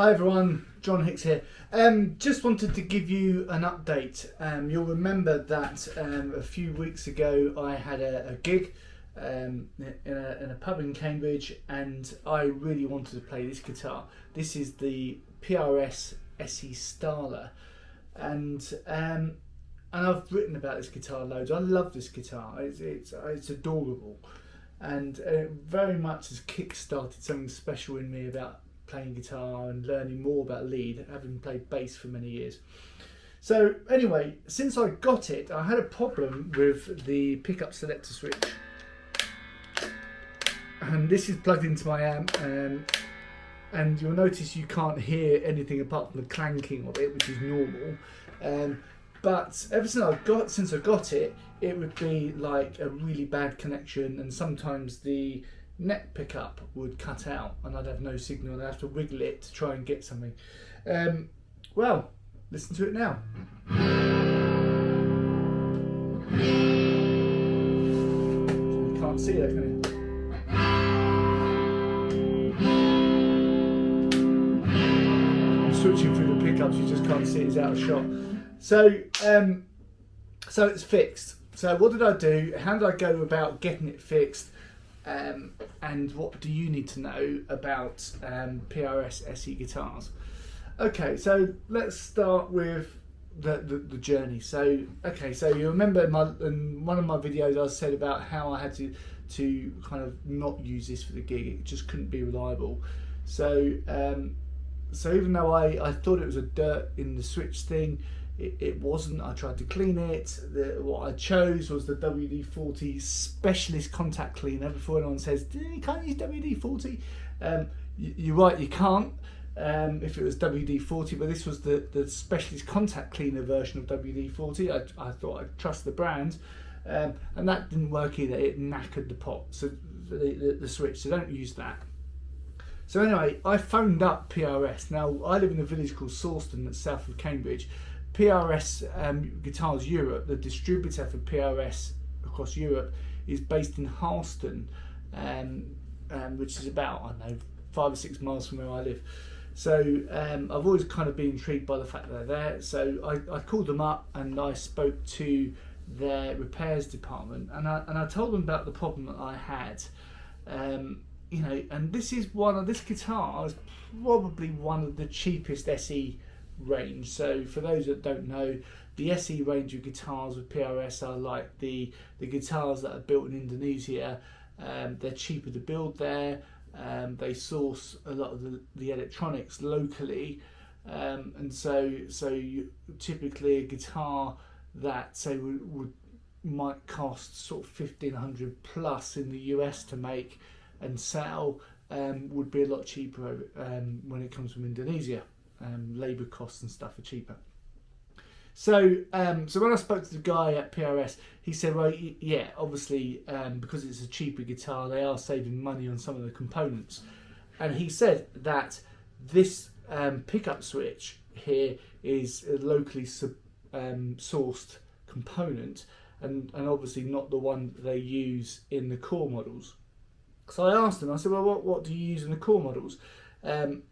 Hi everyone, John Hicks here. Just wanted to give you an update. You'll remember that a few weeks ago I had a gig in a pub in Cambridge, and I really wanted to play this guitar. This is the PRS SE Starla, and I've written about this guitar loads. I love this guitar. It's adorable, and very much has kick-started something special in me about playing guitar and learning more about lead, having played bass for many years. So anyway, since I got it, I had a problem with the pickup selector switch, and this is plugged into my amp, and you'll notice you can't hear anything apart from the clanking of it, which is normal. But ever since I got it, it would be like a really bad connection, and sometimes the neck pickup would cut out and I'd have no signal and I'd have to wiggle it to try and get something. Well, listen to it now. You can't see that, can you? I'm switching through the pickups, you just can't see it, it's out of shot. So it's fixed. So what did I do? How did I go about getting it fixed? And what do you need to know about PRS SE guitars? Okay, so let's start with the journey. So you remember in one of my videos I said about how I had to kind of not use this for the gig. It just couldn't be reliable. So even though I thought it was a dirt in the switch thing, it wasn't. I tried to clean it. What I chose was the WD-40 specialist contact cleaner. Before anyone says, you can't use WD-40, you're right, you can't if it was WD-40, but this was the specialist contact cleaner version of WD-40. I thought I'd trust the brand, and that didn't work either. It knackered the pot, so the switch, so don't use that. So anyway, I phoned up PRS. Now, I live in a village called Sawston that's south of Cambridge. PRS Guitars Europe, the distributor for PRS across Europe, is based in Halston, which is about, I don't know, 5 or 6 miles from where I live. So I've always kind of been intrigued by the fact that they're there. So I called them up and I spoke to their repairs department, and I told them about the problem that I had. You know, and this guitar is probably one of the cheapest SE range. So for those that don't know, the SE range of guitars with PRS are like the guitars that are built in Indonesia. They're cheaper to build there. They source a lot of the electronics locally, and so typically a guitar that say might cost sort of 1,500 plus in the US to make and sell would be a lot cheaper when it comes from Indonesia. Labour costs and stuff are cheaper. So when I spoke to the guy at PRS, he said, well, yeah, obviously because it's a cheaper guitar, they are saving money on some of the components. And he said that this pickup switch here is a locally sourced component, and obviously not the one that they use in the core models. So I asked him, I said, well, what do you use in the core models? And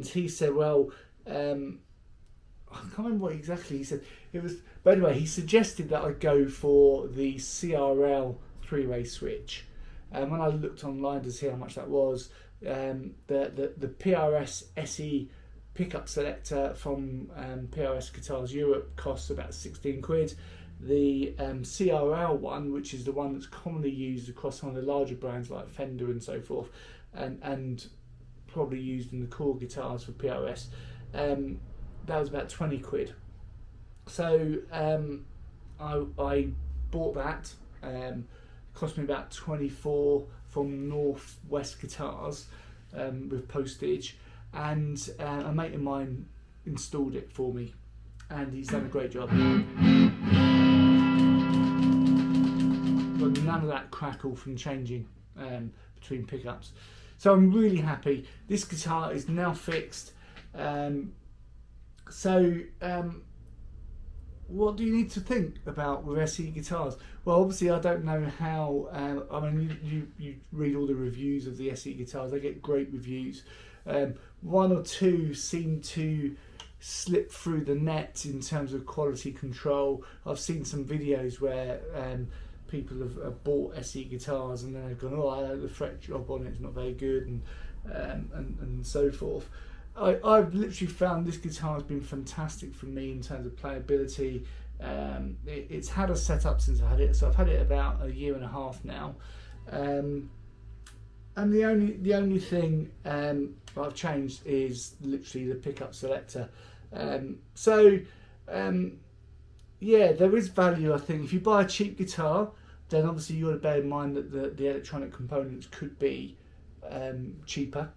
he said, well, I can't remember what exactly he said. It was, but anyway, he suggested that I go for the CRL 3-way switch. And when I looked online to see how much that was, the PRS SE pickup selector from PRS Guitars Europe costs about 16 quid. The CRL one, which is the one that's commonly used across some of the larger brands like Fender and so forth, and probably used in the core guitars for PRS, that was about 20 quid. So I bought that. Cost me about 24 from Northwest Guitars with postage, and a mate of mine installed it for me, and he's done a great job. But none of that crackle from changing between pickups. So I'm really happy. This guitar is now fixed. What do you need to think about with SE guitars? Well, obviously I don't know how, I mean, you read all the reviews of the SE guitars, they get great reviews. One or two seem to slip through the net in terms of quality control. I've seen some videos where people have bought SE guitars and then they've gone, oh, I know the fret job on it's not very good, and so forth. I've literally found this guitar has been fantastic for me in terms of playability. It's had a setup since I had it, so I've had it about a year and a half now. And the only thing I've changed is literally the pickup selector. Yeah, there is value, I think. If you buy a cheap guitar, then obviously you've got to bear in mind that the electronic components could be cheaper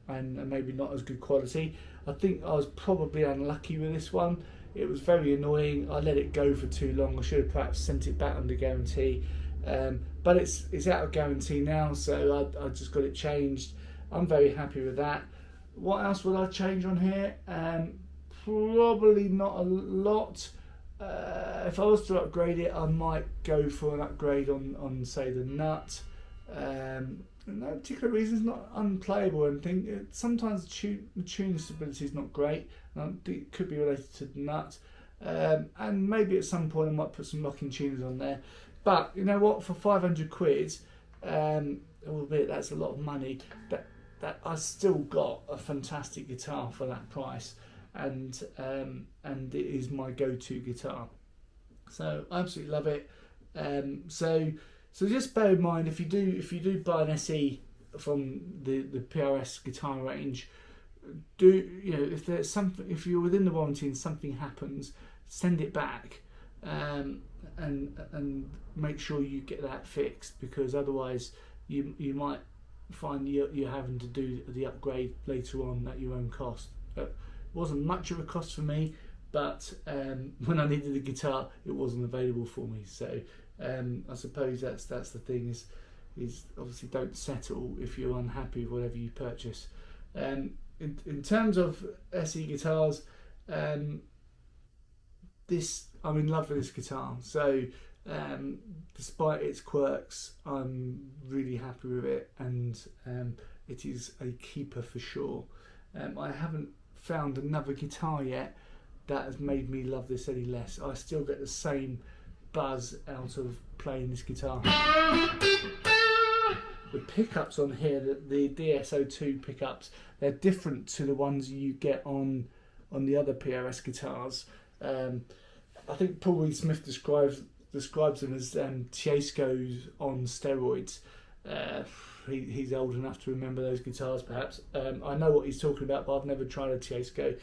and maybe not as good quality. I think I was probably unlucky with this one. It was very annoying. I let it go for too long. I should have perhaps sent it back under guarantee. But it's out of guarantee now, so I just got it changed. I'm very happy with that. What else would I change on here? Probably not a lot. If I was to upgrade it, I might go for an upgrade on say the nut. No particular reason. It's not unplayable or anything. Sometimes the tuning stability is not great. It could be related to the nut. And maybe at some point I might put some locking tuners on there. But you know what? For 500 quid, albeit that's a lot of money, that I still got a fantastic guitar for that price, and it is my go-to guitar. So I absolutely love it. So just bear in mind, if you do buy an SE from the PRS guitar range, if you're within the warranty and something happens, send it back. And make sure you get that fixed, because otherwise you might find you're having to do the upgrade later on at your own cost. It wasn't much of a cost for me, but when I needed the guitar, it wasn't available for me. So I suppose that's the thing is obviously don't settle if you're unhappy with whatever you purchase. In terms of SE guitars, I'm in love with this guitar. So despite its quirks, I'm really happy with it, and it is a keeper for sure. I haven't found another guitar yet that has made me love this any less. I still get the same buzz out of playing this guitar. The pickups on here, the DSO2 pickups, they're different to the ones you get on the other PRS guitars. I think Paul Reed Smith describes them as Tiescos on steroids. He's old enough to remember those guitars, perhaps. I know what he's talking about, but I've never tried a Tiesco.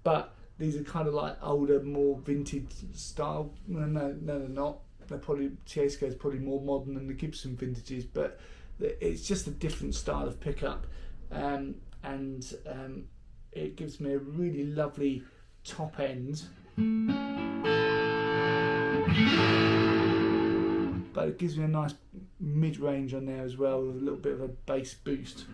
But these are kind of like older, more vintage style. No, they're not. Tiesco is probably more modern than the Gibson vintages, but it's just a different style of pickup, and it gives me a really lovely top end, but it gives me a nice mid-range on there as well, with a little bit of a bass boost.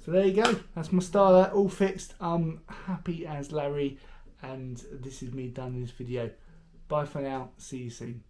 So there you go, that's my Starla all fixed. I'm happy as Larry, and this is me done in this video. Bye for now, see you soon.